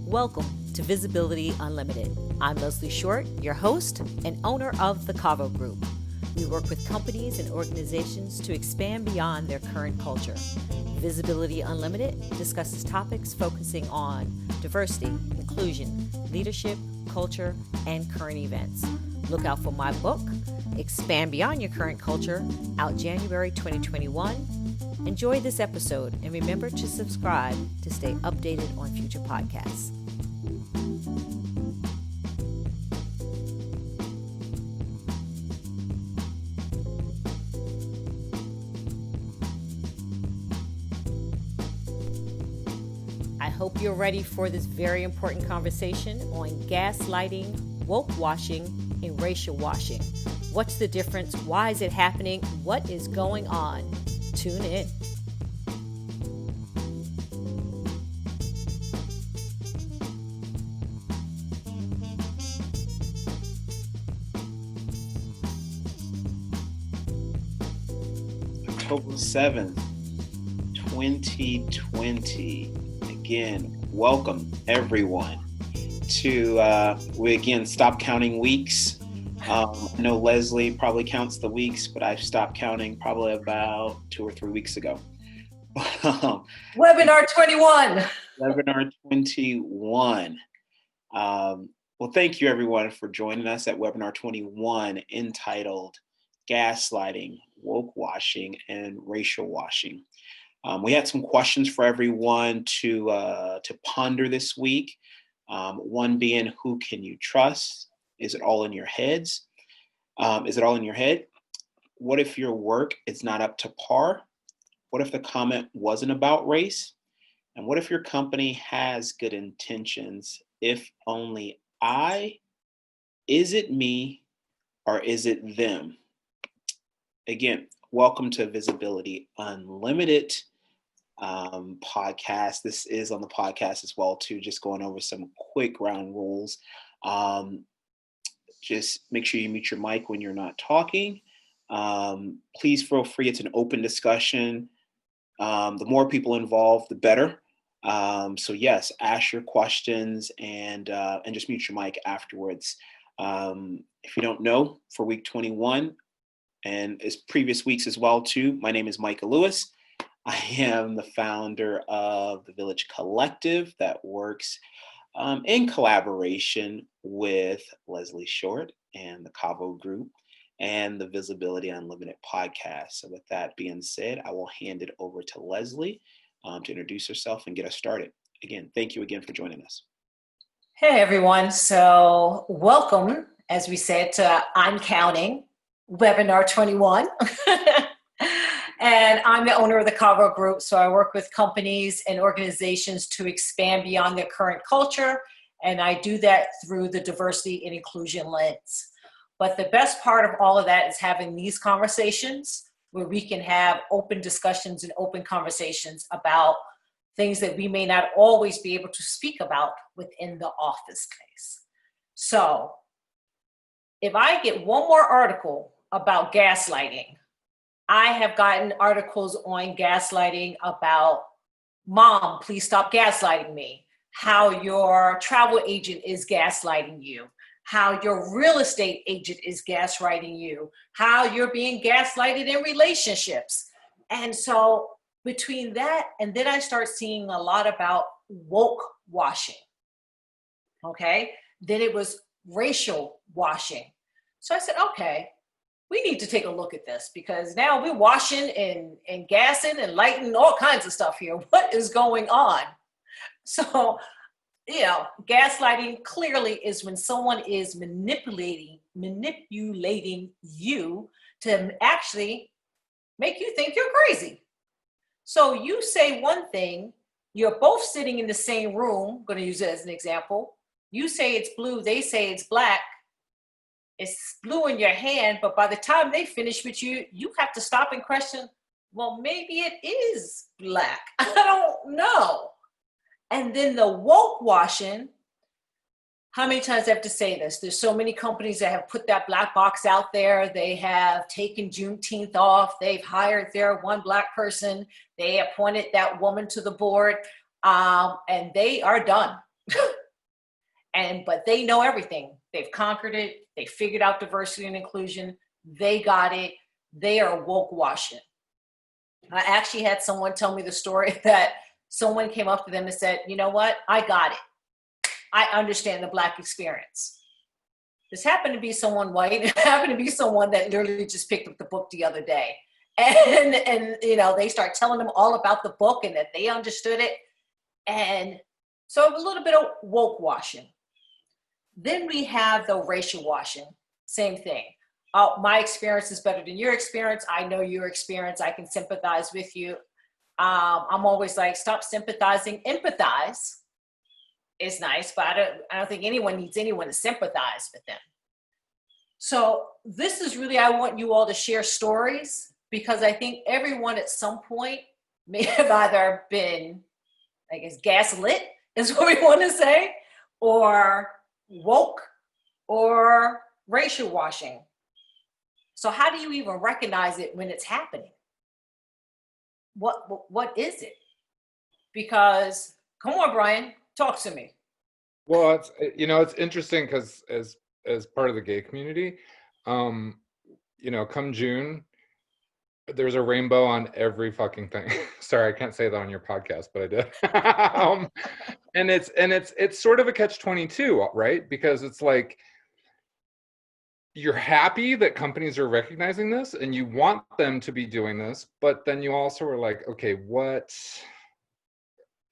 Welcome to Visibility Unlimited. I'm Leslie Short, your host and owner of the Cavu Group. We work with companies and organizations to expand beyond their current culture. Visibility Unlimited discusses topics focusing on diversity, inclusion, leadership, culture, and current events. Look out for my book, Expand Beyond Your Current Culture, out January 2021. Enjoy this episode and remember to subscribe to stay updated on future podcasts. I hope you're ready for this very important conversation on gaslighting, woke washing, and racial washing. What's the difference? Why is it happening? What is going on? Tune in. October 7th, 2020. Again, welcome everyone to, we again stop counting weeks. I know Leslie probably counts the weeks, but I've stopped counting probably about 2 or 3 weeks ago. Webinar 21. Webinar 21. Well, thank you everyone for joining us at Webinar 21 entitled Gaslighting, Woke Washing, and Racial Washing. We had some questions for everyone to ponder this week. One being, who can you trust? Is it all in your heads? Is it all in your head? What if your work is not up to par? What if the comment wasn't about race? And what if your company has good intentions? If only is it me or is it them? Again, welcome to Visibility Unlimited podcast. This is on the podcast as well too, just going over some quick ground rules. Just make sure you mute your mic when you're not talking. Please feel free. It's an open discussion. The more people involved, the better. So yes, ask your questions and just mute your mic afterwards. If you don't know, for week 21 and as previous weeks as well too, my name is Micah Lewis. I am the founder of the Village Collective that works in collaboration with Leslie Short and the Cavu Group and the Visibility Unlimited podcast. So with that being said, I will hand it over to Leslie to introduce herself and get us started. Again, thank you again for joining us. Hey everyone, so welcome, as we said, to I'm Counting, Webinar 21. And I'm the owner of the Cavu Group, so I work with companies and organizations to expand beyond their current culture, and I do that through the diversity and inclusion lens. But the best part of all of that is having these conversations where we can have open discussions and open conversations about things that we may not always be able to speak about within the office space. So if I get one more article about gaslighting, I have gotten articles on gaslighting about, Mom, please stop gaslighting me. How your travel agent is gaslighting you. How your real estate agent is gaslighting you. How you're being gaslighted in relationships. And so between that, and then I start seeing a lot about woke washing. Okay? Then it was racial washing. So I said, okay, we need to take a look at this because now we're washing and gassing and lighting all kinds of stuff here. What is going on? So, gaslighting clearly is when someone is manipulating you to actually make you think you're crazy. So you say one thing, you're both sitting in the same room, I'm going to use it as an example. You say it's blue, they say it's black. It's blue in your hand, but by the time they finish with you, you have to stop and question, well, maybe it is black. I don't know. And then the woke washing, how many times I have to say this? There's so many companies that have put that black box out there. They have taken Juneteenth off. They've hired their one black person. They appointed that woman to the board, and they are done. But they know everything. They've conquered it. They figured out diversity and inclusion. They got it. They are woke washing. I actually had someone tell me the story that someone came up to them and said, you know what? I got it. I understand the Black experience. This happened to be someone white. It happened to be someone that literally just picked up the book the other day. And they start telling them all about the book and that they understood it. And so a little bit of woke washing. Then we have the racial washing. Same thing. My experience is better than your experience. I know your experience. I can sympathize with you. I'm always like, stop sympathizing. Empathize is nice, but I don't think anyone needs anyone to sympathize with them. So this is really, I want you all to share stories, because I think everyone at some point may have either been, I guess, gaslit is what we want to say, or woke, or racial washing. So how do you even recognize it when it's happening? What is it? Because, come on, Brian, talk to me. Well, it's interesting because as part of the gay community, come June, there's a rainbow on every fucking thing. Sorry, I can't say that on your podcast, but I did. And it's sort of a catch-22, right? Because it's like, you're happy that companies are recognizing this and you want them to be doing this, but then you also are like, okay, what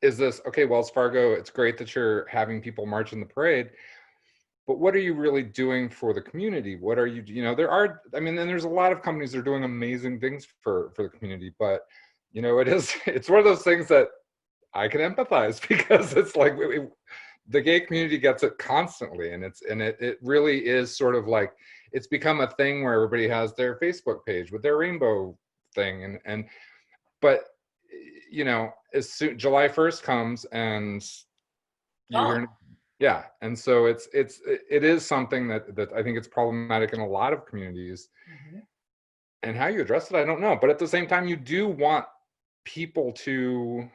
is this? Okay, Wells Fargo, it's great that you're having people march in the parade, but what are you really doing for the community? What are you, and there's a lot of companies that are doing amazing things for the community, but it's one of those things that I can empathize, because it's like the gay community gets it constantly, and it really is sort of like, it's become a thing where everybody has their Facebook page with their rainbow thing, but as soon July 1st comes and you hear, yeah, and so it is something that I think it's problematic in a lot of communities. Mm-hmm. And how you address it, I don't know, but at the same time, you do want people to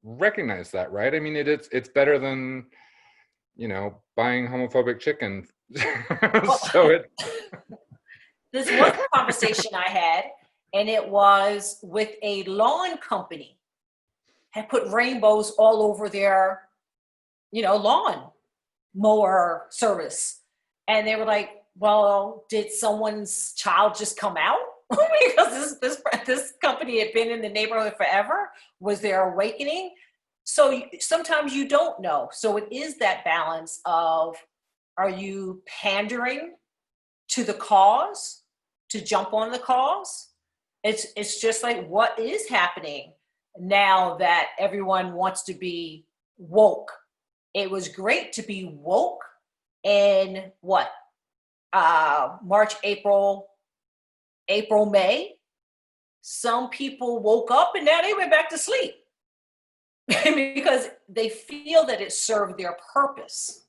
recognize that, right? I mean, it's better than buying homophobic chicken. This was a conversation I had, and it was with a lawn company. Had put rainbows all over their lawn mower service, and they were like, well, did someone's child just come out? Because this company had been in the neighborhood forever. Was there awakening? So sometimes you don't know. So it is that balance of, are you pandering to the cause, to jump on the cause? It's just like, what is happening now that everyone wants to be woke? It was great to be woke in March, April, May. Some people woke up and now they went back to sleep because they feel that it served their purpose.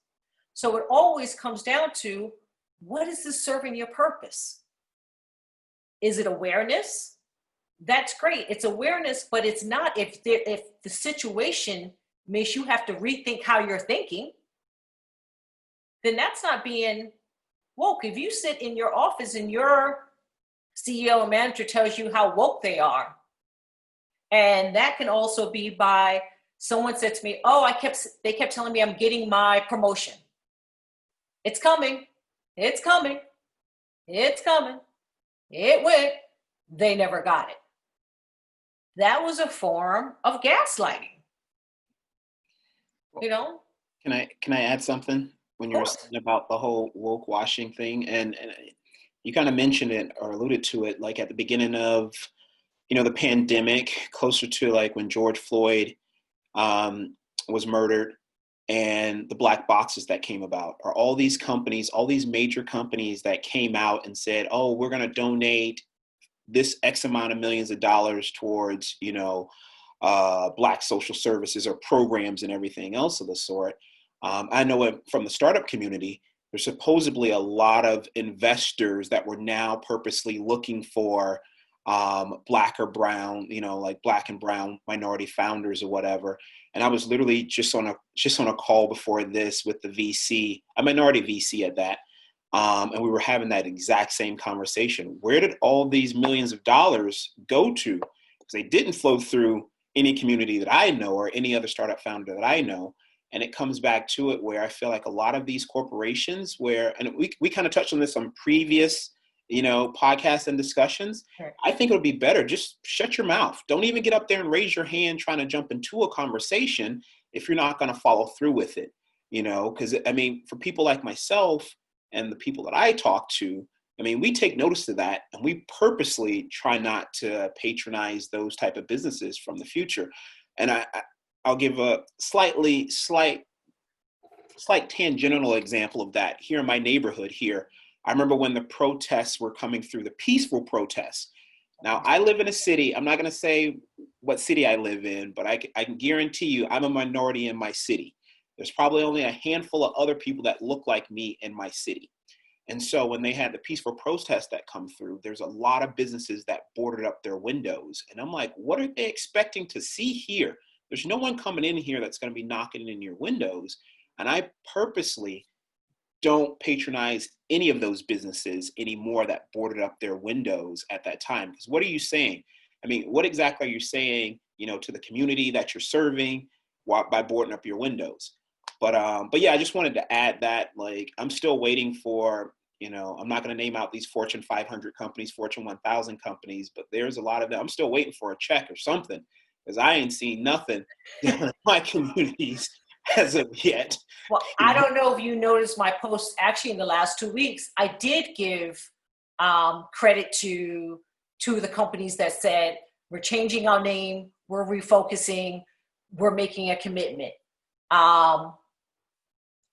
So it always comes down to, what is this serving your purpose? Is it awareness? That's great. It's awareness, but it's not if the situation makes you have to rethink how you're thinking, then that's not being woke. If you sit in your office and your CEO or manager tells you how woke they are, and that can also be by, someone said to me, they kept telling me I'm getting my promotion. It's coming. It's coming. It's coming. It went. They never got it. That was a form of gaslighting. Can I add something when you were saying about the whole woke washing thing? And you kind of mentioned it or alluded to it, like at the beginning of, the pandemic, closer to like when George Floyd was murdered, and the black boxes that came about, are all these companies, all these major companies that came out and said, oh, we're going to donate this X amount of millions of dollars towards, Black social services or programs and everything else of the sort. I know it from the startup community, there's supposedly a lot of investors that were now purposely looking for Black or brown, like Black and brown minority founders or whatever. And I was literally just on a call before this with the VC, a minority VC at that. And we were having that exact same conversation. Where did all these millions of dollars go to? Because they didn't flow through any community that I know or any other startup founder that I know. And it comes back to it where I feel like a lot of these corporations and we kind of touched on this on previous, podcasts and discussions. Right. I think it would be better. Just shut your mouth. Don't even get up there and raise your hand trying to jump into a conversation if you're not going to follow through with it, because for people like myself and the people that I talk to, we take notice of that, and we purposely try not to patronize those type of businesses from the future. And I'll give a slight tangential example of that here in my neighborhood here. I remember when the protests were coming through, the peaceful protests. Now, I live in a city. I'm not going to say what city I live in, but I can guarantee you I'm a minority in my city. There's probably only a handful of other people that look like me in my city. And so when they had the peaceful protests that come through, there's a lot of businesses that boarded up their windows. And I'm like, what are they expecting to see here? There's no one coming in here that's going to be knocking in your windows. And I purposely don't patronize any of those businesses anymore that boarded up their windows at that time. Because what are you saying? What exactly are you saying, to the community that you're serving by boarding up your windows? But yeah, I just wanted to add that, I'm still waiting for, I'm not going to name out these Fortune 500 companies, Fortune 1000 companies, but there's a lot of them. I'm still waiting for a check or something, because I ain't seen nothing in my communities as of yet. Well, I don't know if you noticed my post actually in the last 2 weeks. I did give credit to the companies that said, we're changing our name, we're refocusing, we're making a commitment.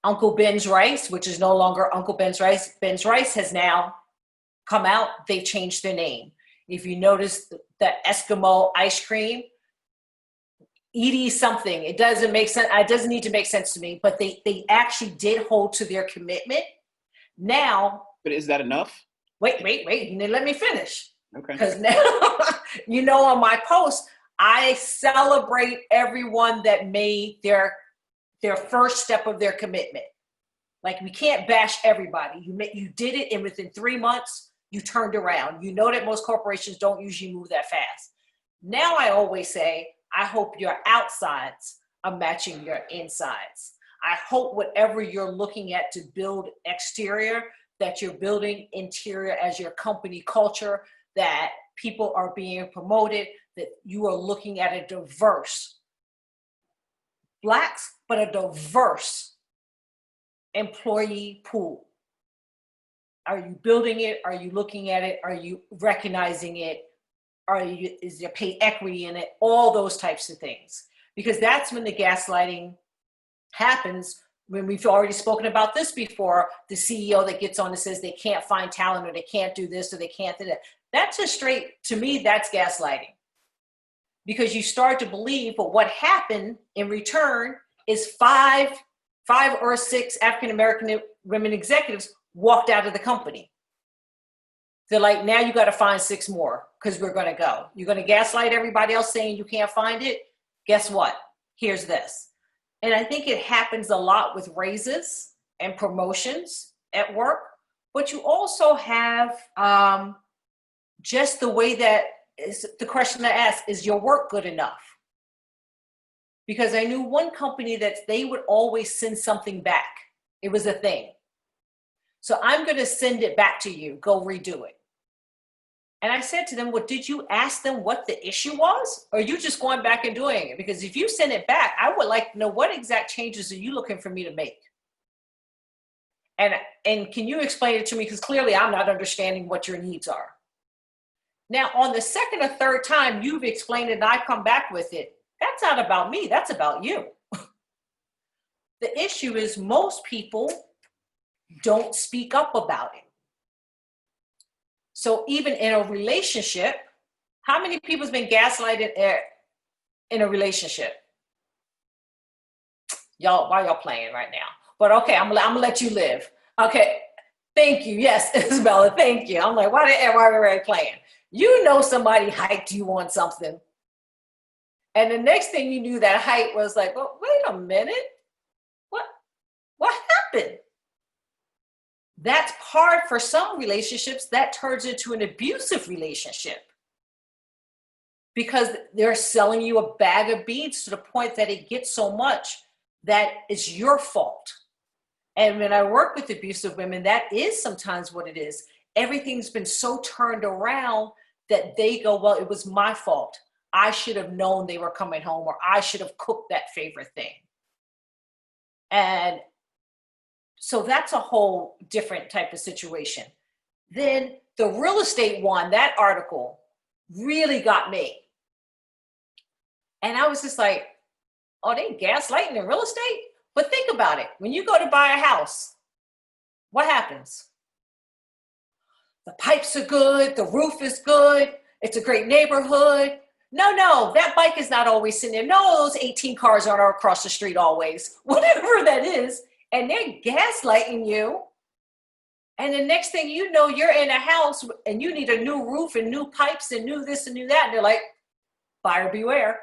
Uncle Ben's Rice, which is no longer Uncle Ben's Rice. Ben's Rice has now come out. They've changed their name. If you notice the Eskimo ice cream, Edie something. It doesn't make sense. It doesn't need to make sense to me, but they actually did hold to their commitment. Now. But is that enough? Wait. Let me finish. Okay. Because now, on my post, I celebrate everyone that made their first step of their commitment. Like, we can't bash everybody. You did it, and within 3 months, you turned around. You know that most corporations don't usually move that fast. Now I always say, I hope your outsides are matching your insides. I hope whatever you're looking at to build exterior, that you're building interior as your company culture, that people are being promoted, that you are looking at a diverse Blacks, but a diverse employee pool. Are you building it? Are you looking at it? Are you recognizing it? Is there pay equity in it? All those types of things. Because that's when the gaslighting happens, when we've already spoken about this before, the CEO that gets on and says they can't find talent, or they can't do this, or they can't do that. That's just straight, to me, that's gaslighting. Because you start to believe, but what happened in return is five or six African-American women executives walked out of the company. They're like, now you got to find 6 more, because we're going to go. You're going to gaslight everybody else saying you can't find it? Guess what? Here's this. And I think it happens a lot with raises and promotions at work. But you also have just the way that is the question I ask, is your work good enough? Because I knew one company that they would always send something back. It was a thing. So I'm going to send it back to you. Go redo it. And I said to them, well, did you ask them what the issue was? Or are you just going back and doing it? Because if you send it back, I would like to know, what exact changes are you looking for me to make? And can you explain it to me? Because clearly I'm not understanding what your needs are. Now, on the second or third time you've explained it and I come back with it, that's not about me. That's about you. The issue is most people don't speak up about it. So even in a relationship, how many people has been gaslighted in a relationship? Y'all, why y'all playing right now? But okay, I'm gonna let you live. Okay, thank you. Yes, Isabella, thank you. I'm like, why are we playing? You know somebody hyped you on something. And the next thing you knew, that height was like, well, wait a minute. What, what happened? That's part for some relationships that turns into an abusive relationship because they're selling you a bag of beads to the point that it gets so much that it's your fault. And when I work with abusive women, that is sometimes what it is. Everything's been so turned around that they go, well, it was my fault. I should have known they were coming home, or I should have cooked that favorite thing. And so that's a whole different type of situation. Then the real estate one, that article really got me. And I was just like, oh, they gaslighting in real estate? But think about it. When you go to buy a house, what happens? The pipes are good. The roof is good. It's a great neighborhood. No, that bike is not always sitting there. No, those 18 cars aren't across the street always. Whatever that is. And they're gaslighting you. And the next thing you know, you're in a house and you need a new roof and new pipes and new this and new that. And they're like, buyer beware.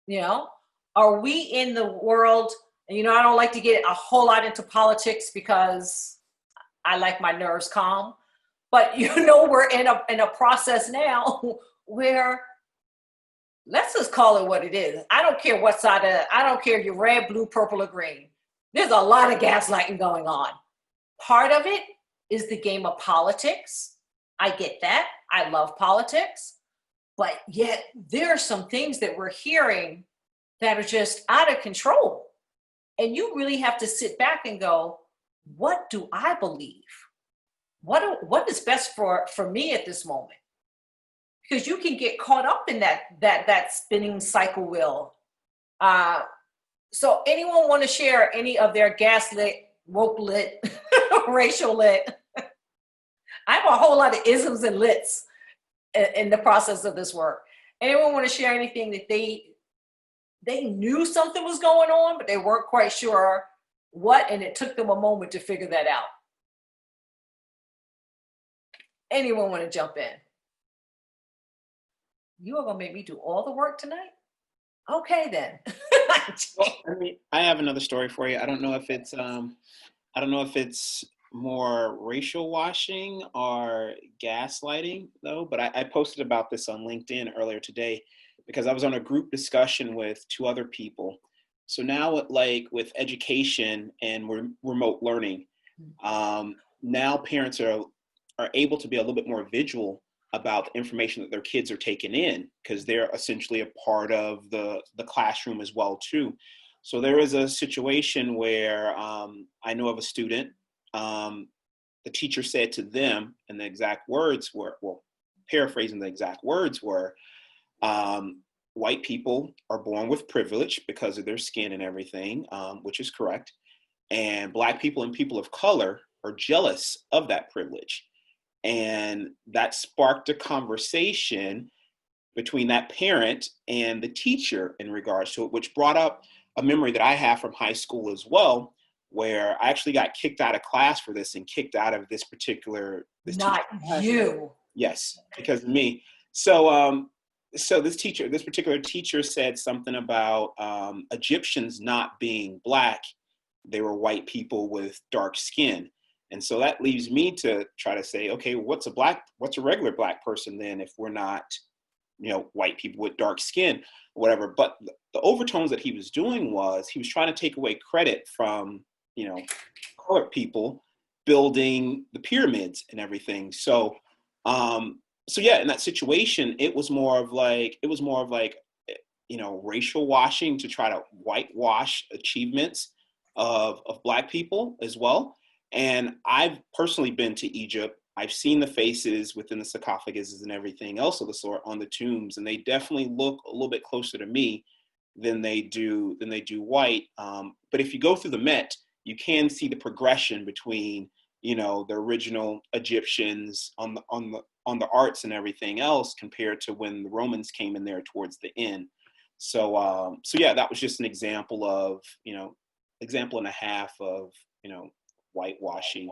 You know, are we in the world? And, you know, I don't like to get a whole lot into politics because I like my nerves calm. But, you know, we're in a process now where, let's just call it what it is. I don't care what side I don't care if you're red, blue, purple, or green. There's a lot of gaslighting going on. Part of it is the game of politics. I get that. I love politics. But yet there are some things that we're hearing that are just out of control. And you really have to sit back and go, what do I believe? What is best for me at this moment? Because you can get caught up in that spinning cycle wheel. So anyone want to share any of their gaslit, woke lit, racial lit? I have a whole lot of isms and lits in the process of this work. Anyone want to share anything that they knew something was going on, but they weren't quite sure what, and it took them a moment to figure that out? Anyone want to jump in? You are going to make me do all the work tonight? Okay, then. Well, I have another story for you. I don't know if it's more racial washing or gaslighting though, but I posted about this on LinkedIn earlier today because I was on a group discussion with two other people. So now with education and remote learning, now parents are able to be a little bit more vigilant about the information that their kids are taking in because they're essentially a part of the classroom as well too. So there is a situation where I know of a student, the teacher said to them, and the exact words were, well, paraphrasing, the exact words were, white people are born with privilege because of their skin and everything, which is correct. And Black people and people of color are jealous of that privilege. And that sparked a conversation between that parent and the teacher in regards to it, which brought up a memory that I have from high school as well, where I actually got kicked out of class for this and kicked out of this particular. Not you. Yes, because of me. So, so this particular teacher said something about Egyptians not being Black. They were white people with dark skin. And so that leaves me to try to say, okay, what's a regular Black person then if we're not, white people with dark skin, or whatever. But the overtones that he was doing was he was trying to take away credit from, colored people building the pyramids and everything. So, yeah, in that situation, it was more of like, racial washing to try to whitewash achievements of Black people as well. And I've personally been to Egypt. I've seen the faces within the sarcophaguses and everything else of the sort on the tombs, and they definitely look a little bit closer to me than they do white. But if you go through the Met, you can see the progression between, the original Egyptians on the arts and everything else compared to when the Romans came in there towards the end. So yeah, that was just an example of, example and a half of, whitewashing.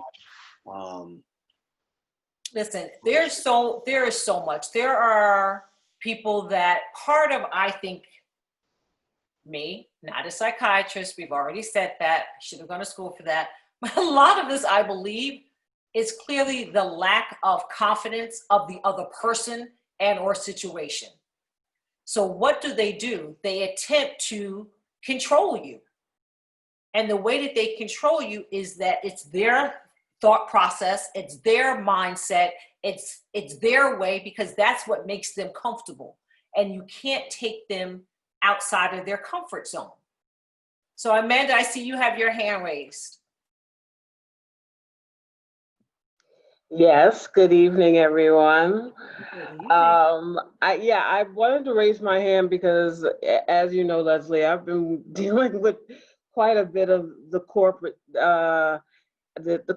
Listen, there is so much. There are people that part of, I think, me, not a psychiatrist, we've already said that, I should have gone to school for that, but a lot of this, I believe, is clearly the lack of confidence of the other person and or situation. So what do? They attempt to control you. And the way that they control you is that it's their thought process, it's their mindset, it's their way, because that's what makes them comfortable. And you can't take them outside of their comfort zone. So Amanda, I see you have your hand raised. Yes, good evening, everyone. Good evening. I wanted to raise my hand because, as you know, Leslie, I've been dealing with quite a bit of the corporate, the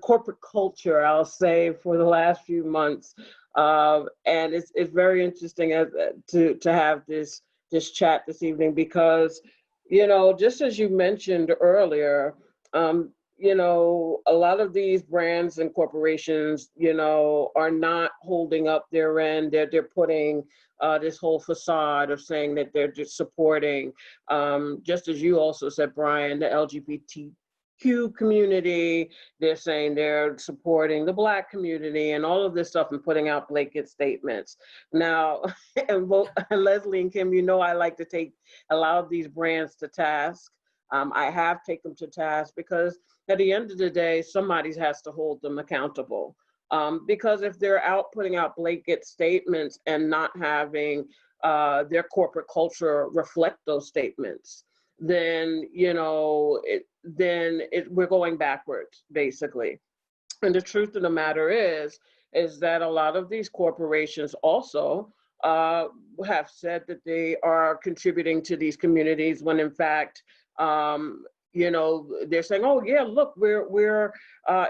corporate culture, I'll say, for the last few months, and it's very interesting to have this chat this evening because, just as you mentioned earlier. A lot of these brands and corporations, are not holding up their end. They're putting this whole facade of saying that they're just supporting, just as you also said, Brian, the LGBTQ community. They're saying they're supporting the Black community and all of this stuff and putting out blanket statements. Now, and both Leslie and Kim, I like to take a lot of these brands to task. I have taken them to task because at the end of the day, somebody has to hold them accountable. Because if they're out putting out blanket statements and not having their corporate culture reflect those statements, then we're going backwards, basically. And the truth of the matter is that a lot of these corporations also have said that they are contributing to these communities when in fact, they're saying, oh yeah, look, we're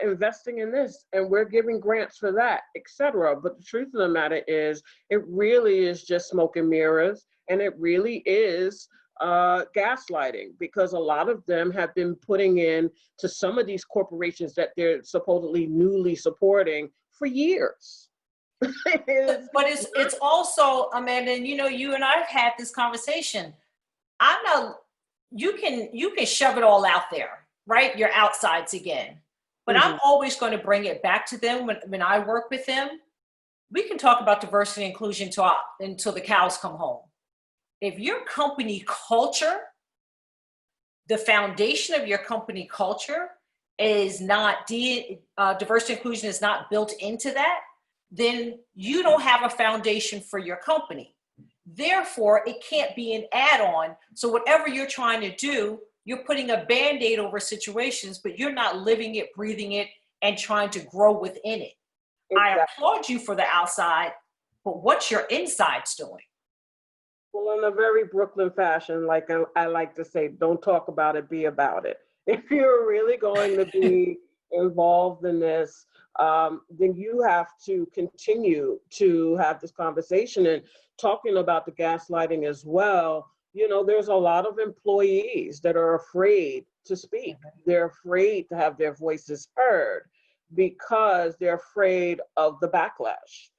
investing in this and we're giving grants for that, etc. But the truth of the matter is, it really is just smoke and mirrors, and it really is gaslighting, because a lot of them have been putting in to some of these corporations that they're supposedly newly supporting for years. But it's also, Amanda, and you and I have had this conversation. I'm not. You can shove it all out there, right? Your outsides again. But I'm always going to bring it back to them when I work with them. We can talk about diversity and inclusion until the cows come home. If your company culture, the foundation of your company culture is not diversity and inclusion is not built into that, then you don't have a foundation for your company. Therefore, it can't be an add-on. So whatever you're trying to do, you're putting a Band-Aid over situations, but you're not living it, breathing it, and trying to grow within it. Exactly. I applaud you for the outside, but what's your insides doing? Well, in a very Brooklyn fashion, like I like to say, don't talk about it, be about it. If you're really going to be involved in this, then you have to continue to have this conversation. And talking about the gaslighting as well, there's a lot of employees that are afraid to speak. They're afraid to have their voices heard because they're afraid of the backlash.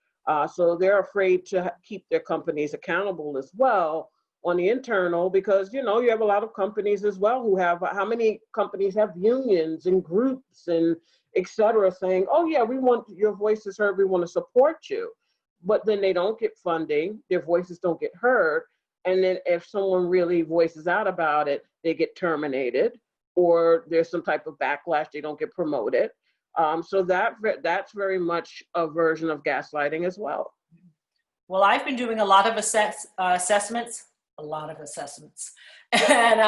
So they're afraid to keep their companies accountable as well on the internal, because, you have a lot of companies as well who have, how many companies have unions and groups and et cetera, saying, oh yeah, we want your voices heard, we want to support you. But then they don't get funding, their voices don't get heard. And then if someone really voices out about it, they get terminated, or there's some type of backlash, they don't get promoted. So that's very much a version of gaslighting as well. Well, I've been doing a lot of assessments. And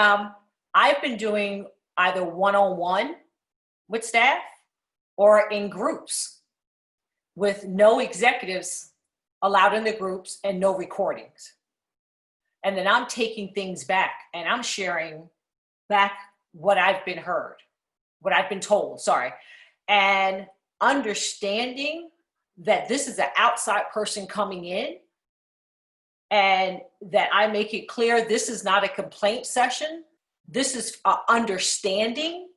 I've been doing either one-on-one with staff or in groups with no executives allowed in the groups and no recordings. And then I'm taking things back and I'm sharing back what I've been told, and understanding that this is an outside person coming in, and that I make it clear this is not a complaint session. This is an understanding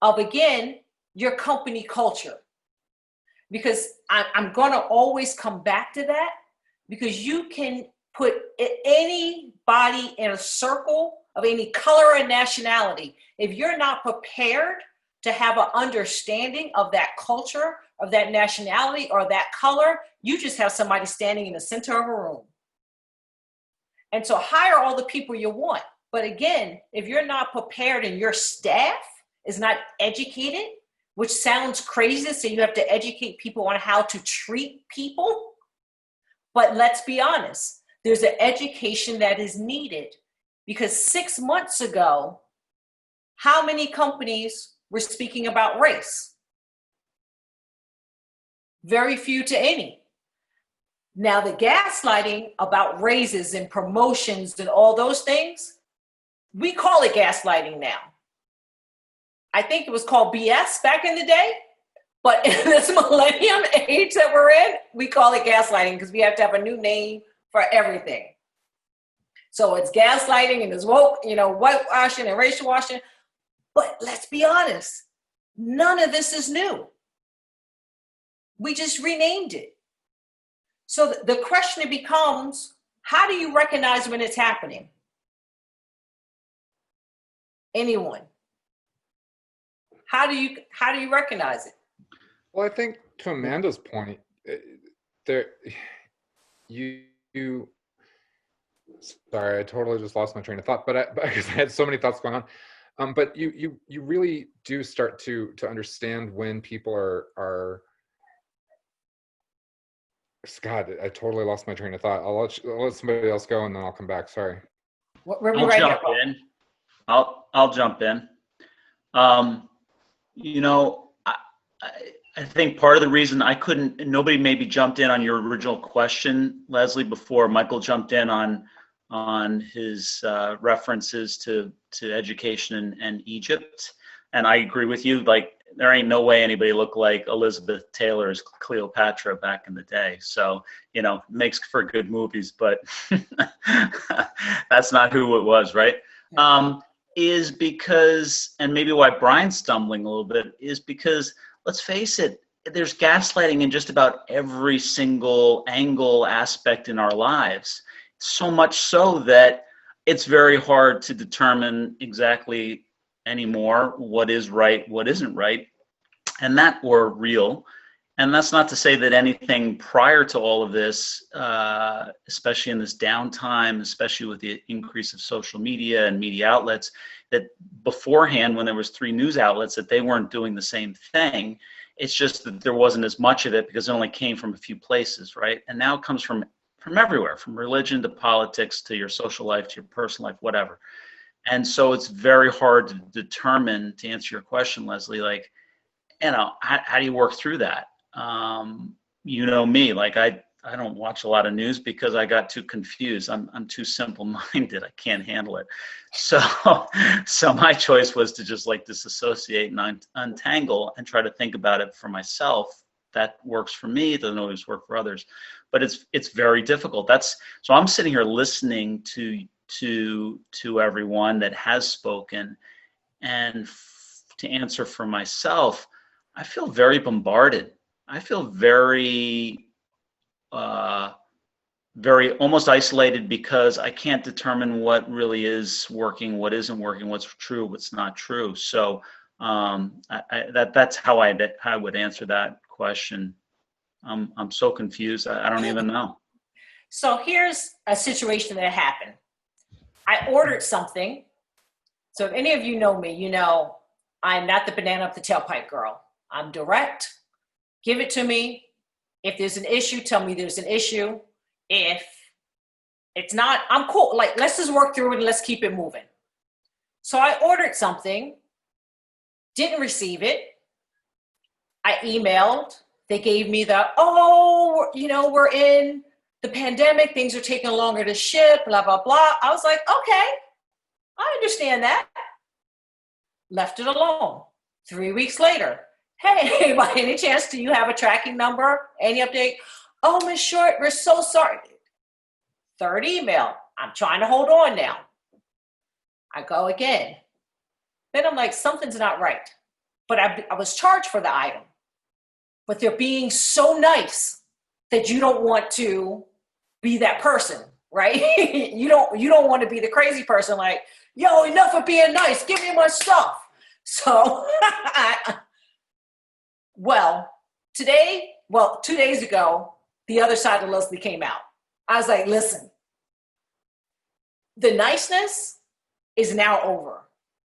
of, again, your company culture. Because I'm going to always come back to that, because you can put anybody in a circle of any color and nationality. If you're not prepared to have an understanding of that culture, of that nationality, or that color, you just have somebody standing in the center of a room. And so hire all the people you want. But again, if you're not prepared and your staff is not educated, which sounds crazy, so you have to educate people on how to treat people. But let's be honest, there's an education that is needed, because 6 months ago, how many companies were speaking about race? Very few to any. Now the gaslighting about raises and promotions and all those things, we call it gaslighting now. I think it was called BS back in the day, but in this millennium age that we're in, we call it gaslighting because we have to have a new name for everything. So it's gaslighting and it's woke, whitewashing and racial washing. But let's be honest, none of this is new. We just renamed it. So the question becomes, how do you recognize when it's happening? Anyone? How do you recognize it? Well, I think to Amanda's point, sorry, I totally just lost my train of thought, because I had so many thoughts going on. But you really do start to understand when people are. God, I totally lost my train of thought. I'll let somebody else go and then I'll come back. Sorry. I'll jump in. I'll jump in. I think part of the reason nobody maybe jumped in on your original question, Leslie, before Michael jumped in on his references to education and Egypt. And I agree with you, like, there ain't no way anybody looked like Elizabeth Taylor's Cleopatra back in the day. So, makes for good movies, but that's not who it was, right? Is because, and maybe why Brian's stumbling a little bit, is because, let's face it, there's gaslighting in just about every single angle, aspect in our lives. So much so that it's very hard to determine exactly anymore what is right, what isn't right, and that were real. And that's not to say that anything prior to all of this, especially in this downtime, especially with the increase of social media and media outlets, that beforehand, when there was 3 news outlets, that they weren't doing the same thing. It's just that there wasn't as much of it because it only came from a few places, right? And now it comes from everywhere, from religion to politics to your social life to your personal life, whatever. And so it's very hard to determine, to answer your question, Leslie, like, how do you work through that? Me, like, I don't watch a lot of news because I got too confused. I'm too simple-minded. I can't handle it. So my choice was to just like disassociate and untangle and try to think about it for myself. That works for me. It doesn't always work for others, but it's very difficult. So I'm sitting here listening to everyone that has spoken, and to answer for myself, I feel very bombarded. I feel very very almost isolated because I can't determine what really is working, what isn't working, what's true, what's not true. So that's how I would answer that question. I'm so confused. I don't even know. So here's a situation that happened. I ordered something. So if any of you know me, I'm not the banana up the tailpipe girl. I'm direct. Give it to me. If there's an issue, tell me there's an issue. If it's not, I'm cool. Like, let's just work through it and let's keep it moving. So I ordered something, didn't receive it. I emailed. They gave me we're in the pandemic. Things are taking longer to ship, blah, blah, blah. I was like, okay, I understand that. Left it alone. 3 weeks later, hey, by any chance, do you have a tracking number? Any update? Oh, Ms. Short, we're so sorry. Third email. I'm trying to hold on now. I go again. Then I'm like, something's not right. But I was charged for the item. But they're being so nice that you don't want to be that person. right? You don't want to be the crazy person like, yo, enough of being nice, give me my stuff. So, well, 2 days ago, the other side of Leslie came out. I was like, listen, the niceness is now over.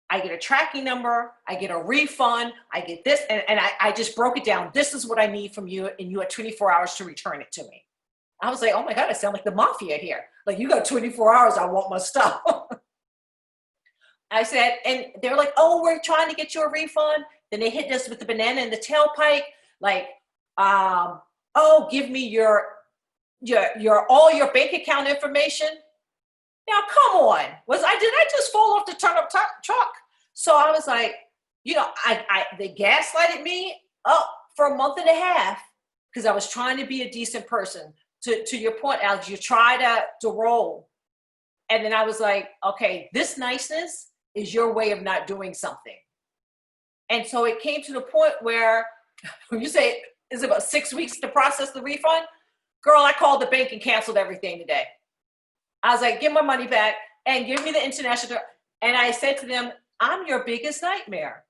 I get a tracking number, I get a refund, I get this, and I just broke it down. This is what I need from you, and you had 24 hours to return it to me. I was like, oh my God, I sound like the mafia here. Like, you got 24 hours, I want my stuff. I said, and they're like, oh, we're trying to get you a refund. Then they hit us with the banana in the tailpipe, like, oh, give me your all your bank account information. Now, come on. Did I just fall off the turnip truck? So I was like, they gaslighted me for a month and a half because I was trying to be a decent person. To your point, Alex, you try to roll. And then I was like, okay, this niceness is your way of not doing something. And so it came to the point where when you say it's about 6 weeks to process the refund, girl, I called the bank and canceled everything today. I was like, give my money back and give me the international. And I said to them, I'm your biggest nightmare.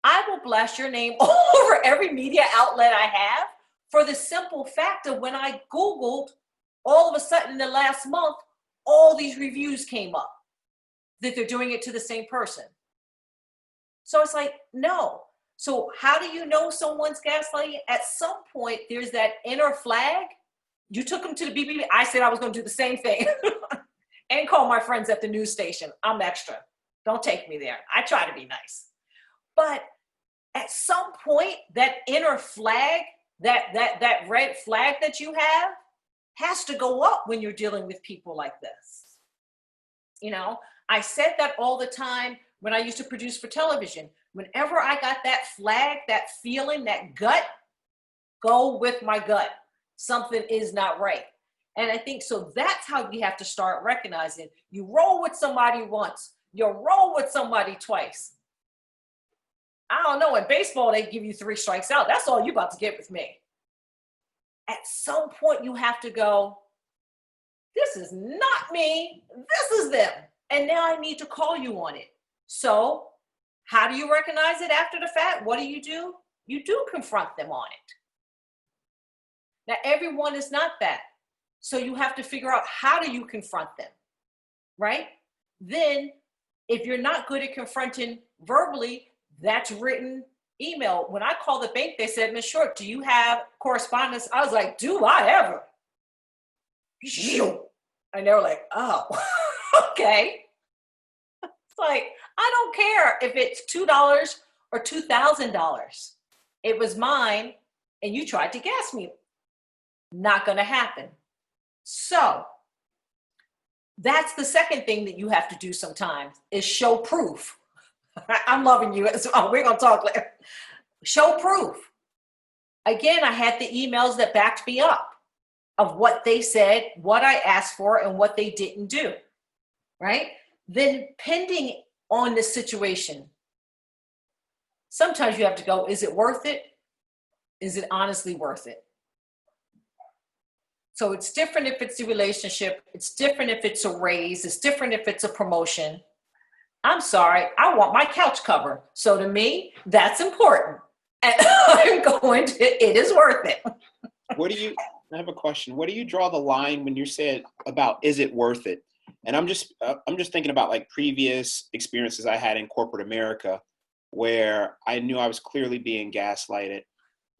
I will blast your name all over every media outlet I have for the simple fact of when I Googled, all of a sudden in the last month, all these reviews came up that they're doing it to the same person. So it's like, no. So how do you know someone's gaslighting? At some point, there's that inner flag. You took them to the BBB. I said I was going to do the same thing and call my friends at the news station. I'm extra. Don't take me there. I try to be nice. But at some point, that inner flag, that red flag that you have has to go up when you're dealing with people like this. I said that all the time when I used to produce for television. Whenever I got that flag, that feeling, that gut, go with my gut. Something is not right. And I think so that's how you have to start recognizing. You roll with somebody once, you roll with somebody twice. I don't know, in baseball, they give you 3 strikes out. That's all you're about to get with me. At some point, you have to go, this is not me, this is them. And now I need to call you on it. So how do you recognize it after the fact? What do? You do confront them on it. Now, everyone is not that. So you have to figure out how do you confront them, right? Then if you're not good at confronting verbally, that's written email. When I called the bank, they said, Ms. Short, do you have correspondence? I was like, do I ever? And they were like, oh, okay. It's like, I don't care if it's $2 or $2,000. It was mine, and you tried to gas me. Not going to happen. So that's the second thing that you have to do sometimes is show proof. I'm loving you. So we're going to talk later. Show proof. Again, I had the emails that backed me up of what they said, what I asked for, and what they didn't do, right? Then pending on the situation, sometimes you have to go, is it worth it? Is it honestly worth it? So it's different if it's a relationship. It's different if it's a raise. It's different if it's a promotion. I'm sorry, I want my couch cover. So to me, that's important. And I'm going to, it is worth it. I have a question. What do you draw the line when you said about, is it worth it? And I'm just thinking about like previous experiences I had in corporate America where I knew I was clearly being gaslighted,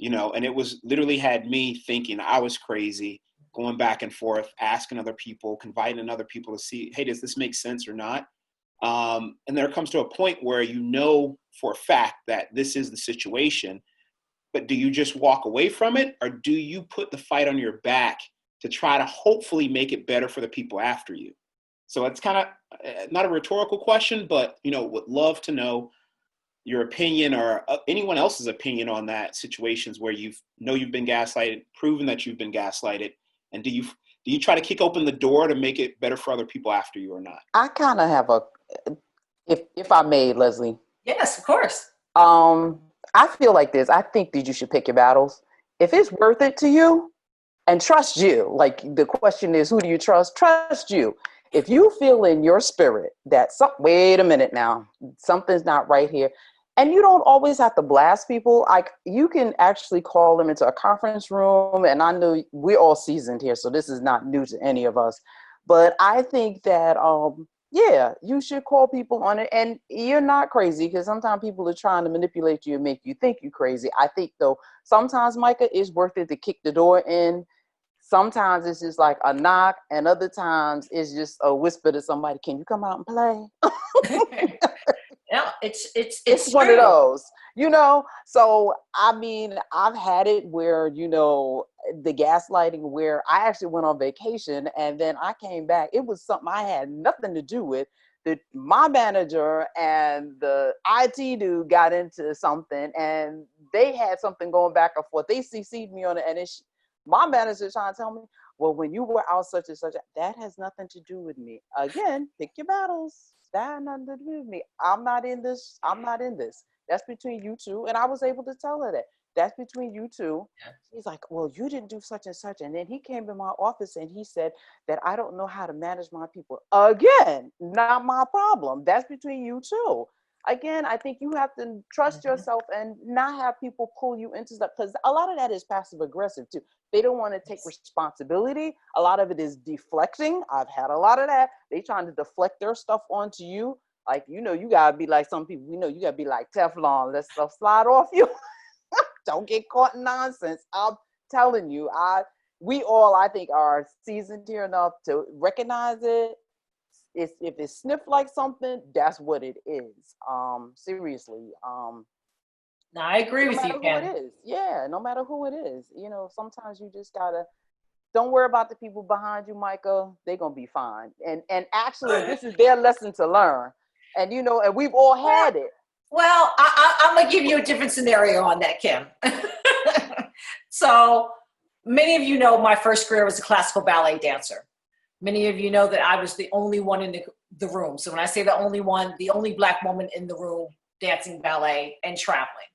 and it was literally had me thinking I was crazy, going back and forth, asking other people, confiding in other people to see, hey, does this make sense or not? And there comes to a point where you know for a fact that this is the situation, but do you just walk away from it, or do you put the fight on your back to try to hopefully make it better for the people after you? So it's kind of not a rhetorical question, but would love to know your opinion or anyone else's opinion on that, situations where you've been gaslighted, proven that you've been gaslighted, and do you try to kick open the door to make it better for other people after you or not? I kind of have if I may, Leslie. Yes, of course. I feel like this. I think that you should pick your battles. If it's worth it to you, and trust you. Like the question is, who do you trust? Trust you. If you feel in your spirit that wait a minute now, something's not right here. And you don't always have to blast people. Like you can actually call them into a conference room. And I know we're all seasoned here, so this is not new to any of us. But I think that, yeah, you should call people on it. And you're not crazy, because sometimes people are trying to manipulate you and make you think you're crazy. I think, though, sometimes, Micah, it's worth it to kick the door in. Sometimes it's just like a knock, and other times it's just a whisper to somebody, can you come out and play? No, It's one of those, so I mean, I've had it where, the gaslighting, where I actually went on vacation and then I came back. It was something I had nothing to do with. My manager and the IT dude got into something, and they had something going back and forth. They CC'd me on it, and my manager trying to tell me, well, when you were out such and such, that has nothing to do with me. Again, pick your battles. That has nothing to do with me. I'm not in this. That's between you two. And I was able to tell her that. That's between you two. Yeah. He's like, well, you didn't do such and such. And then he came in my office and he said that I don't know how to manage my people. Again, not my problem. That's between you two. Again, I think you have to trust yourself and not have people pull you into stuff, because a lot of that is passive aggressive too. They don't want to take responsibility. A lot of it is deflecting. I've had a lot of that. They trying to deflect their stuff onto you. Like, you gotta be like some people, you gotta be like Teflon. Let stuff slide off you. Don't get caught in nonsense. I'm telling you, we all, I think, are seasoned here enough to recognize it. If it sniffed like something, that's what it is. Seriously. No, I agree with you, Ken. No matter who it is. Yeah, no matter who it is. Sometimes you just gotta, don't worry about the people behind you, Micah. They're gonna be fine. And actually, this is their lesson to learn. And and we've all had it. Well, I'm gonna give you a different scenario on that, Kim. So many of you know my first career was a classical ballet dancer. Many of you know that I was the only one in the room. So when I say the only one, the only Black woman in the room dancing ballet and traveling.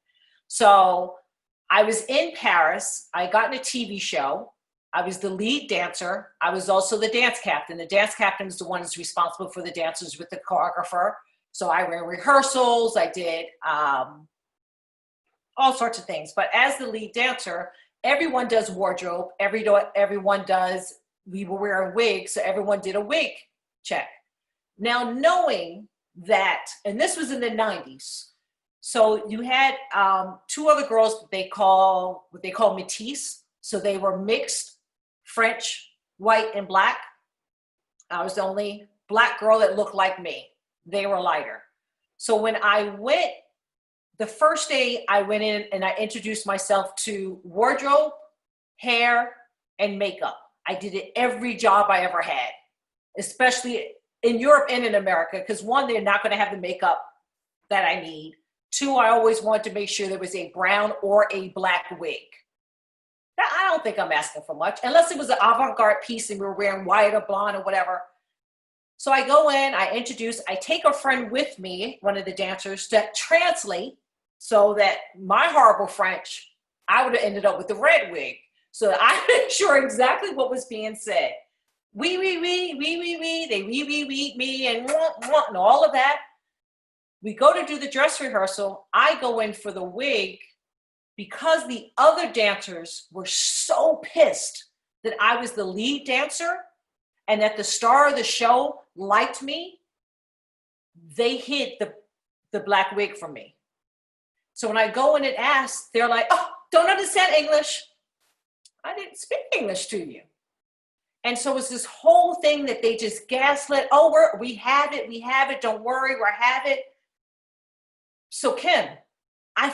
So I was in Paris. I got in a TV show. I was the lead dancer. I was also the dance captain. The dance captain is the one who's responsible for the dancers with the choreographer. So I ran rehearsals. I did all sorts of things. But as the lead dancer, everyone does wardrobe. Everyone does. We were wearing wigs, so everyone did a wig check. Now, knowing that, and this was in the 90s, so you had two other girls what they call métis. So they were mixed French, white, and Black. I was the only Black girl that looked like me. They were lighter. So when I went, the first day I went in and I introduced myself to wardrobe, hair, and makeup. I did it every job I ever had, especially in Europe and in America, because one, they're not going to have the makeup that I need. Two, I always wanted to make sure there was a brown or a Black wig. Now, I don't think I'm asking for much, unless it was an avant-garde piece and we were wearing white or blonde or whatever. So I go in, I take a friend with me, one of the dancers, to translate, so that my horrible French, I would have ended up with the red wig. So that I made sure exactly what was being said. We, they me, and all of that. We go to do the dress rehearsal. I go in for the wig because the other dancers were so pissed that I was the lead dancer and that the star of the show liked me. They hid the Black wig from me. So when I go in and ask, they're like, oh, don't understand English. I didn't speak English to you. And so it's this whole thing that they just gaslit. Oh, we have it. Don't worry, we have it. So Kim, I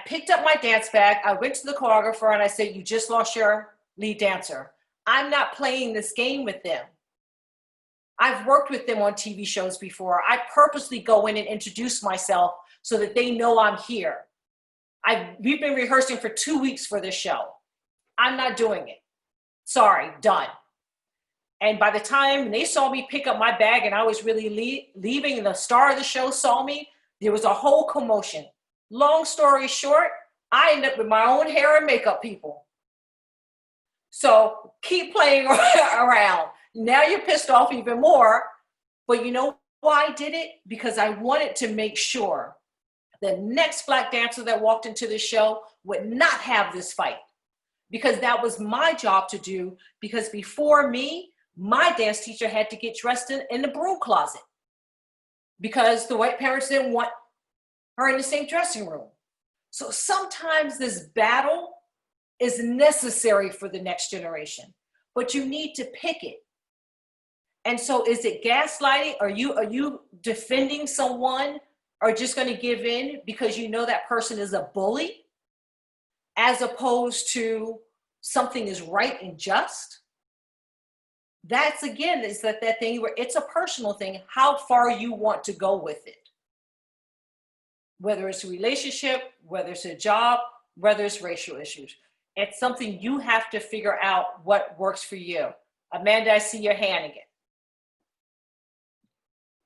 picked up my dance bag. I went to the choreographer and I said, you just lost your lead dancer. I'm not playing this game with them. I've worked with them on TV shows before. I purposely go in and introduce myself so that they know I'm here. We've been rehearsing for 2 weeks for this show. I'm not doing it. Sorry, done. And by the time they saw me pick up my bag and I was really leaving and the star of the show saw me, there was a whole commotion. Long story short, I ended up with my own hair and makeup people. So keep playing around. Now you're pissed off even more, but you know why I did it? Because I wanted to make sure the next Black dancer that walked into the show would not have this fight, because that was my job to do. Because before me, my dance teacher had to get dressed in the broom closet because the white parents didn't want her in the same dressing room. So sometimes this battle is necessary for the next generation, but you need to pick it. And so is it gaslighting? Are you defending someone, or just going to give in because you know that person is a bully, as opposed to something is right and just? That's, again, is that thing where it's a personal thing, how far you want to go with it. Whether it's a relationship, whether it's a job, whether it's racial issues. It's something you have to figure out what works for you. Amanda, I see your hand again.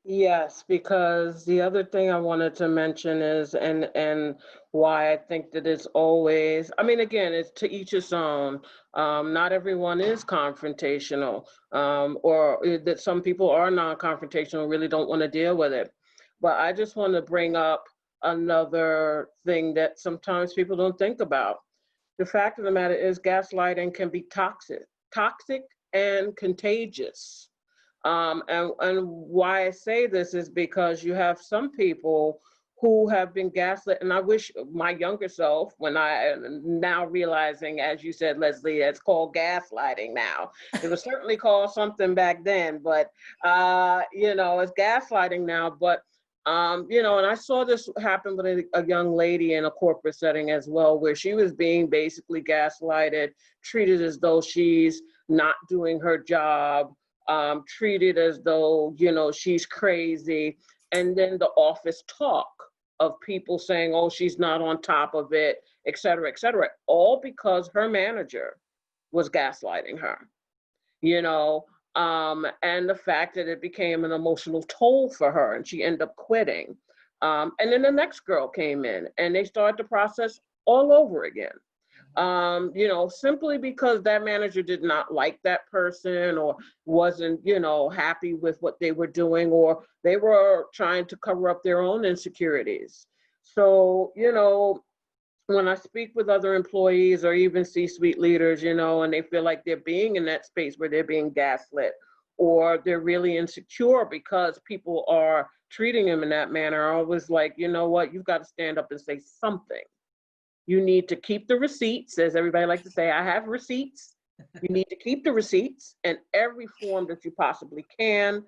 Yes, because the other thing I wanted to mention is, and why I think that it's always, I mean, again, it's to each his own. Not everyone is confrontational, or that some people are non-confrontational, really don't want to deal with it. But I just want to bring up another thing that sometimes people don't think about. The fact of the matter is gaslighting can be toxic and contagious. And why I say this is because you have some people who have been gaslit, and I wish my younger self, when I now realizing, as you said, Leslie, it's called gaslighting now. It was certainly called something back then, but it's gaslighting now. But and I saw this happen with a young lady in a corporate setting as well, where she was being basically gaslighted, treated as though she's not doing her job. Treated as though, she's crazy. And then the office talk of people saying, oh, she's not on top of it, et cetera, all because her manager was gaslighting her, and the fact that it became an emotional toll for her and she ended up quitting. And then the next girl came in and they started the process all over again. Simply because that manager did not like that person or wasn't, happy with what they were doing, or they were trying to cover up their own insecurities. So, when I speak with other employees or even C-suite leaders, and they feel like they're being in that space where they're being gaslit, or they're really insecure because people are treating them in that manner, I always like, you know what, you've got to stand up and say something. You need to keep the receipts, as everybody likes to say, I have receipts. You need to keep the receipts in every form that you possibly can.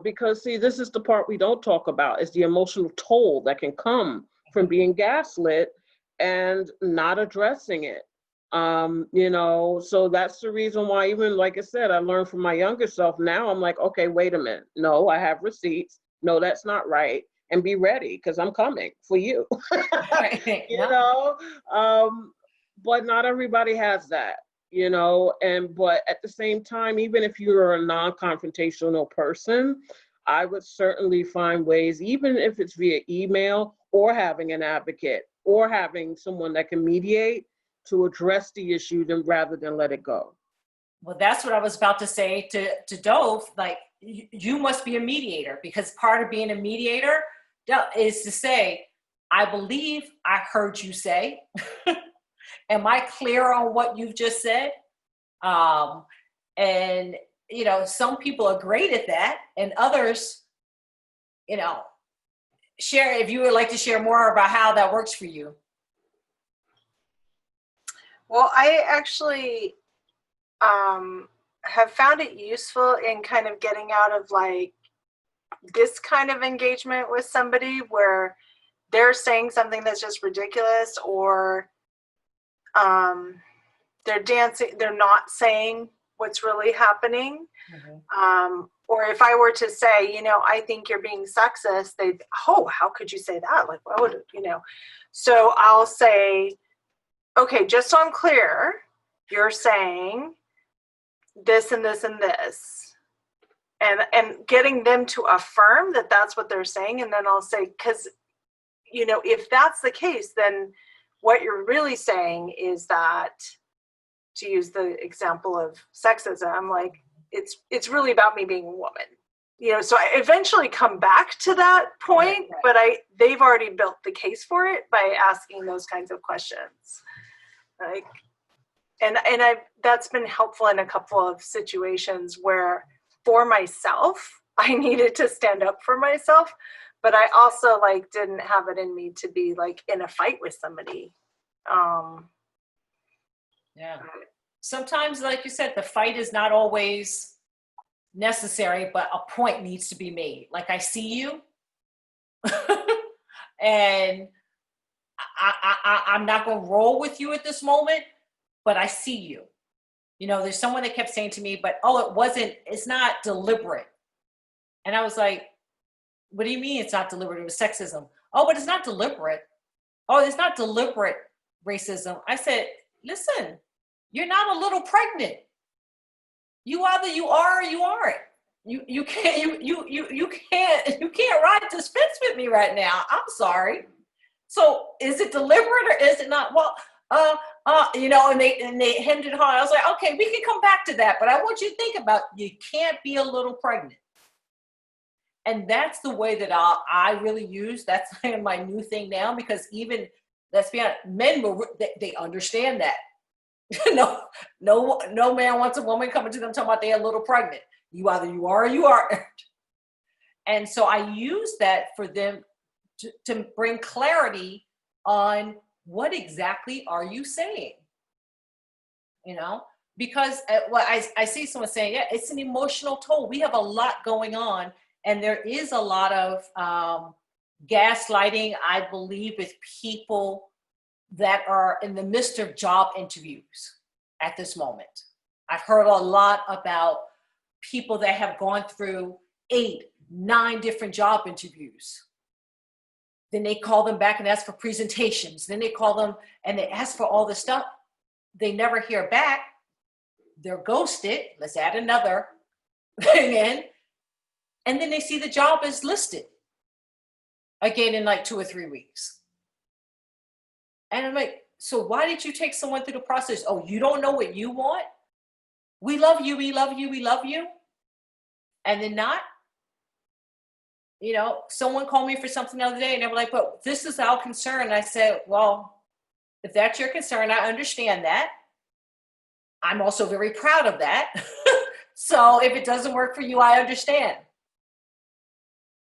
Because, see, this is the part we don't talk about, is the emotional toll that can come from being gaslit and not addressing it. So that's the reason why, even like I said, I learned from my younger self. Now I'm like, okay, wait a minute. No, I have receipts. No, that's not right. And be ready, because I'm coming for you. But not everybody has that, but at the same time, even if you're a non-confrontational person, I would certainly find ways, even if it's via email or having an advocate or having someone that can mediate, to address the issue rather than let it go. Well, that's what I was about to say to Dove. Like, you must be a mediator, because part of being a mediator is to say, I believe I heard you say, am I clear on what you've just said? And, some people are great at that, and others, share, if you would like to share more about how that works for you. Well, I actually have found it useful in kind of getting out of like this kind of engagement with somebody where they're saying something that's just ridiculous, or they're not saying what's really happening. Mm-hmm. Or if I were to say, I think you're being sexist, how could you say that? Like, why would, So I'll say, okay, just so I'm clear, you're saying this and this and this, and getting them to affirm that that's what they're saying. And then I'll say, because, if that's the case, then what you're really saying is that to use the example of sexism, I'm like, it's really about me being a woman. You know, so I eventually come back to that point, but they've already built the case for it by asking those kinds of questions. Like, and that's been helpful in a couple of situations where for myself, I needed to stand up for myself, but I also like didn't have it in me to be like in a fight with somebody. Yeah. Sometimes, like you said, the fight is not always necessary, but a point needs to be made. Like, I see you and I'm not going to roll with you at this moment, but I see you. You know, there's someone that kept saying to me, but, it's not deliberate. And I was like, what do you mean it's not deliberate? It was sexism. Oh, but it's not deliberate. Oh, it's not deliberate racism. I said, listen, you're not a little pregnant. You either you are or you aren't. You can't ride this fence with me right now. I'm sorry. So is it deliberate or is it not? Well, you know, and they hemmed it hard. I was like, okay, we can come back to that, but I want you to think about, you can't be a little pregnant. And that's the way that I really use. That's my new thing now, because even, let's be honest, men they understand that. No man wants a woman coming to them talking about they're a little pregnant. You either you are or you aren't. And so I use that for them to bring clarity on what exactly are you saying, you know? Because I see someone saying, yeah, it's an emotional toll. We have a lot going on, and there is a lot of gaslighting, I believe, with people that are in the midst of job interviews at this moment. I've heard a lot about people that have gone through 8, 9 different job interviews. Then they call them back and ask for presentations. Then they call them and they ask for all this stuff. They never hear back. They're ghosted. Let's add another thing in. And then they see the job is listed again in like 2 or 3 weeks. And I'm like, so why did you take someone through the process? Oh, you don't know what you want? We love you, we love you, we love you. And then not. You know, someone called me for something the other day and they were like, but this is our concern. And I said, well, if that's your concern, I understand that. I'm also very proud of that. So if it doesn't work for you, I understand.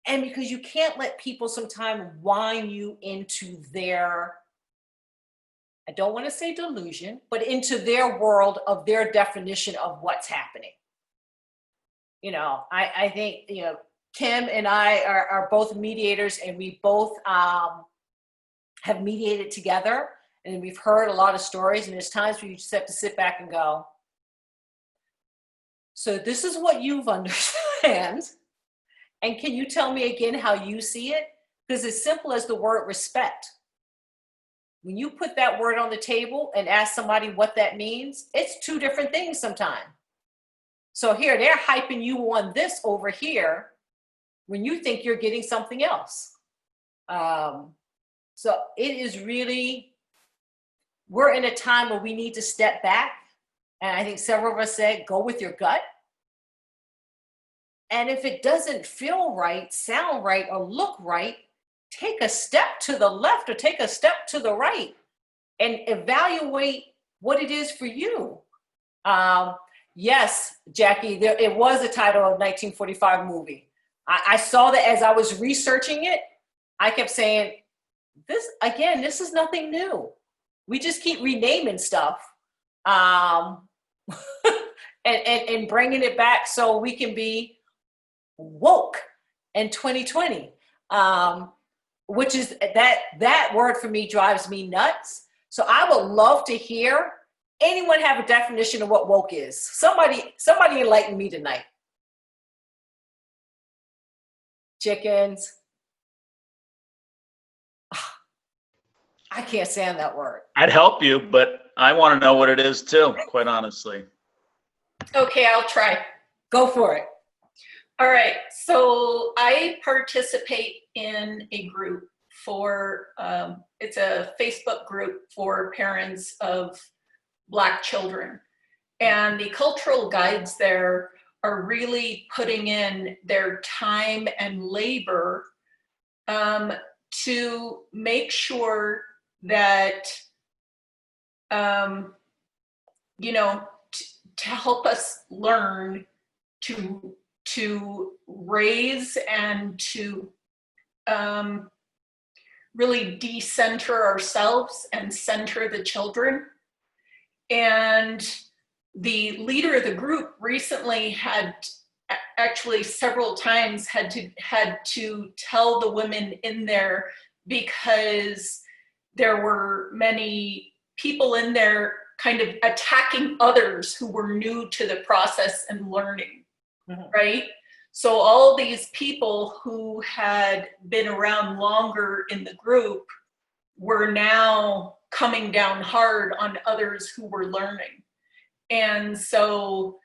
And because you can't let people sometimes whine you into their, I don't want to say delusion, but into their world of their definition of what's happening. You know, I think, you know, Kim and I are both mediators, and we both have mediated together, and we've heard a lot of stories, and there's times where you just have to sit back and go, so this is what you've understand, and can you tell me again how you see it? Because as simple as the word respect, when you put that word on the table and ask somebody what that means, it's 2 different things sometimes. So here, they're hyping you on this over here, when you think you're getting something else. So it is really, we're in a time where we need to step back. And I think several of us said, go with your gut. And if it doesn't feel right, sound right, or look right, take a step to the left or take a step to the right and evaluate what it is for you. Yes, Jackie, it was a title of 1945 movie. I saw that as I was researching it. I kept saying, this is nothing new. We just keep renaming stuff and bringing it back so we can be woke in 2020, which is that word for me drives me nuts. So I would love to hear anyone have a definition of what woke is. Somebody enlighten me tonight. Chickens. I can't stand that word. I'd help you, but I want to know what it is too, quite honestly. Okay, I'll try. Go for it. All right, so I participate in a group for, it's a Facebook group for parents of Black children. And the cultural guides there are really putting in their time and labor to make sure that, you know, to help us learn to raise and to really decenter ourselves and center the children. And the leader of the group recently had actually several times had to tell the women in there, because there were many people in there kind of attacking others who were new to the process and learning, right? So all these people who had been around longer in the group were now coming down hard on others who were learning. And so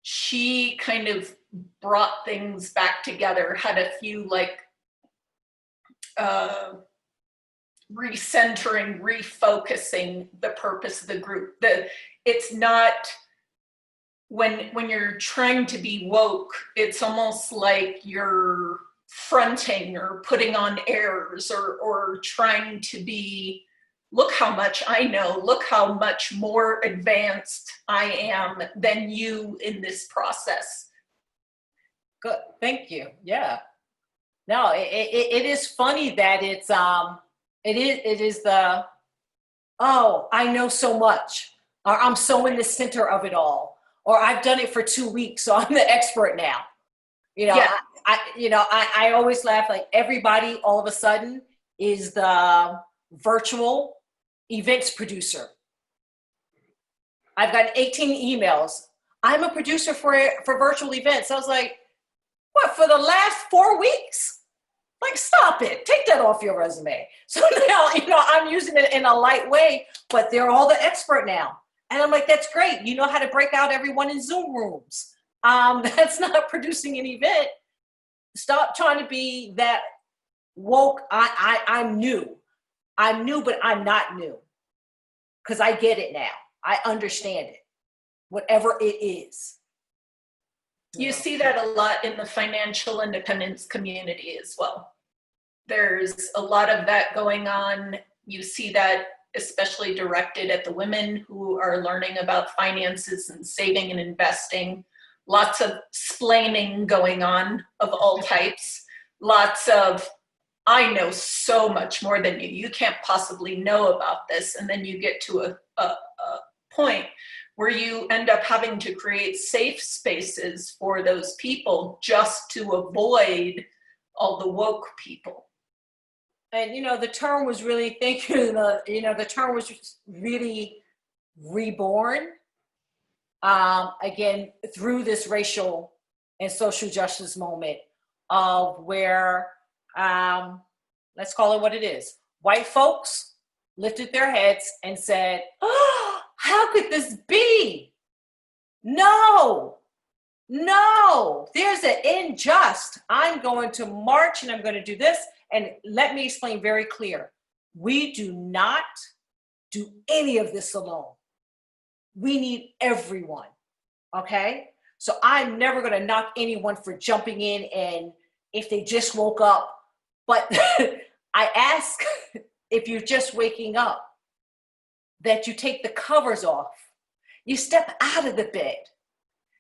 she kind of brought things back together, had a few like recentering, refocusing the purpose of the group. It's not, when you're trying to be woke, it's almost like you're fronting or putting on airs or trying to be, look how much I know, look how much more advanced I am than you in this process. Good, thank you. Yeah. No, it is funny that it is the, oh, I know so much, or I'm so in the center of it all, or I've done it for 2 weeks, so I'm the expert now. You know, Yeah. I always laugh, like everybody all of a sudden is the virtual events producer. I've gotten 18 emails. I'm a producer for virtual events. I was like, what, for the last 4 weeks? Like, stop it. Take that off your resume. So now, I'm using it in a light way, but they're all the expert now. And I'm like, that's great. You know how to break out everyone in Zoom rooms. That's not producing an event. Stop trying to be that woke. I'm new. I'm new, but I'm not new. Because I get it now. I understand it. Whatever it is. You see that a lot in the financial independence community as well. There's a lot of that going on. You see that especially directed at the women who are learning about finances and saving and investing. Lots of splaining going on of all types. Lots of, I know so much more than you. You can't possibly know about this. And then you get to a point where you end up having to create safe spaces for those people just to avoid all the woke people. And the term was really, thank you, the term was really reborn, again, through this racial and social justice moment of where, let's call it what it is. White folks lifted their heads and said, oh, how could this be? No, there's an unjust. I'm going to march and I'm going to do this. And let me explain very clear. We do not do any of this alone. We need everyone, okay? So I'm never going to knock anyone for jumping in and if they just woke up. But I ask, if you're just waking up, that you take the covers off. You step out of the bed.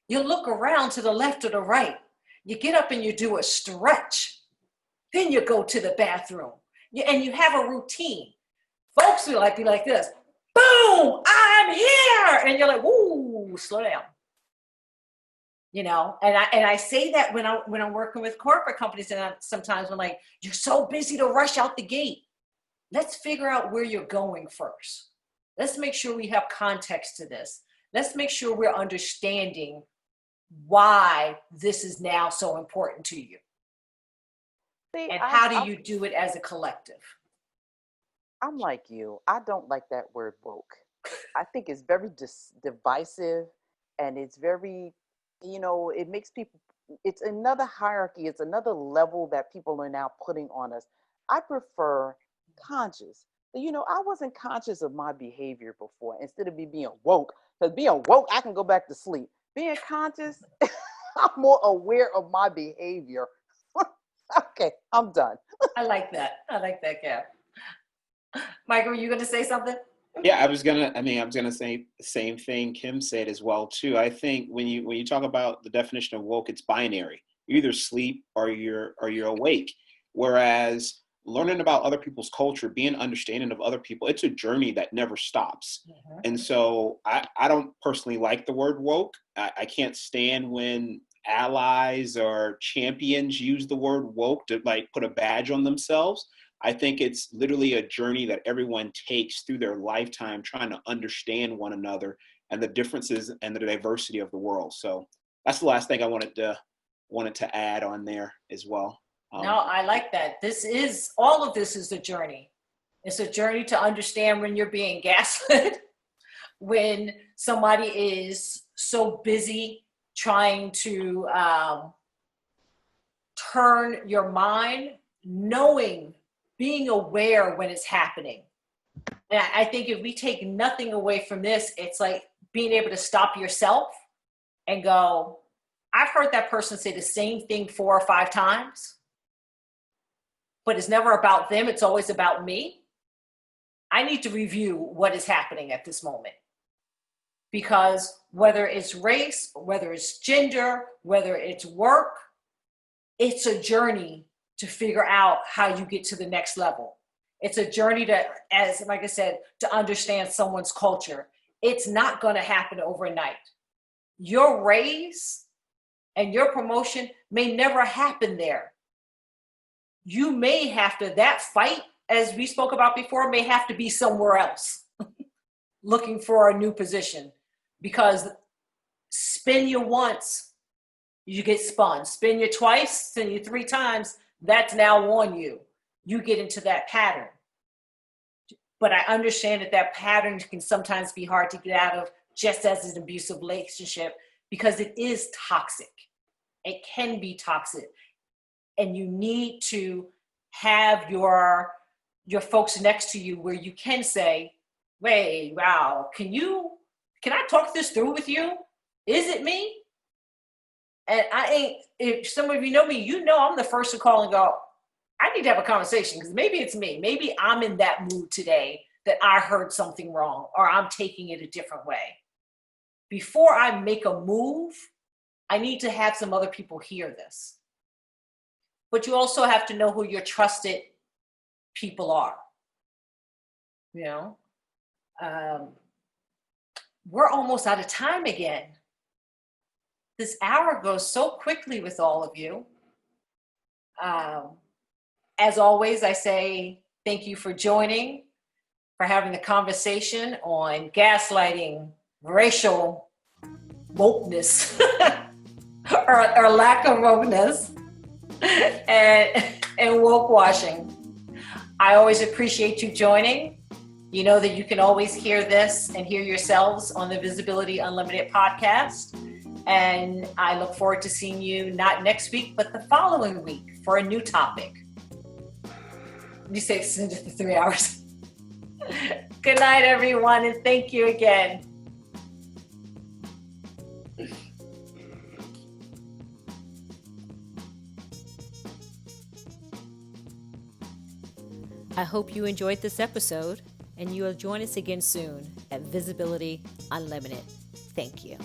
You look around to the left or the right. You get up and you do a stretch. Then you go to the bathroom. And you have a routine. Folks will be like this. Boom, I'm here. And you're like, whoa, slow down. And I say that when I'm working with corporate companies, and sometimes I'm like, you're so busy to rush out the gate. Let's figure out where you're going first. Let's make sure we have context to this. Let's make sure we're understanding why this is now so important to you. See, And how do you do it as a collective? I'm like you. I don't like that word woke. I think it's very divisive, and it's very, it makes people, it's another hierarchy. It's another level that people are now putting on us. I prefer conscious. I wasn't conscious of my behavior before. Instead of me being woke, because being woke, I can go back to sleep. Being conscious, I'm more aware of my behavior. Okay, I'm done. I like that. I like that, Cav. Michael, were you going to say something? Yeah, I was gonna say the same thing Kim said as well too. I think when you talk about the definition of woke, it's binary. You either sleep or you're awake. Whereas learning about other people's culture, being understanding of other people, it's a journey that never stops. Mhm. And so I don't personally like the word woke. I can't stand when allies or champions use the word woke to like put a badge on themselves. I think it's literally a journey that everyone takes through their lifetime trying to understand one another and the differences and the diversity of the world. So that's the last thing I wanted to add on there as well. No, I like that. All of this is a journey. It's a journey to understand when you're being gaslit, when somebody is so busy trying to turn your mind, being aware when it's happening. And I think if we take nothing away from this, it's like being able to stop yourself and go, I've heard that person say the same thing 4 or 5 times, but it's never about them. It's always about me. I need to review what is happening at this moment. Because whether it's race, whether it's gender, whether it's work, it's a journey to figure out how you get to the next level. It's a journey to, as like I said, to understand someone's culture. It's not going to happen overnight. Your raise and your promotion may never happen there. You may have to, that fight, as we spoke about before, may have to be somewhere else, looking for a new position. Because spin you once, you get spun. Spin you twice, spin you 3 times, that's now on you. You get into that pattern. But I understand that pattern can sometimes be hard to get out of, just as an abusive relationship, because it is toxic. It can be toxic. And you need to have your folks next to you where you can say, wait, wow, can I talk this through with you? Is it me? And if some of you know me, I'm the first to call and go, I need to have a conversation, because maybe it's me. Maybe I'm in that mood today that I heard something wrong, or I'm taking it a different way. Before I make a move, I need to have some other people hear this. But you also have to know who your trusted people are. We're almost out of time again. This hour goes so quickly with all of you. As always, I say thank you for joining, for having the conversation on gaslighting, racial wokeness, or lack of wokeness, and woke washing. I always appreciate you joining. You know that you can always hear this and hear yourselves on the Visibility Unlimited podcast. And I look forward to seeing you not next week, but the following week for a new topic. You say it's 3 hours. Good night, everyone, and thank you again. I hope you enjoyed this episode, and you will join us again soon at Visibility Unlimited. Thank you.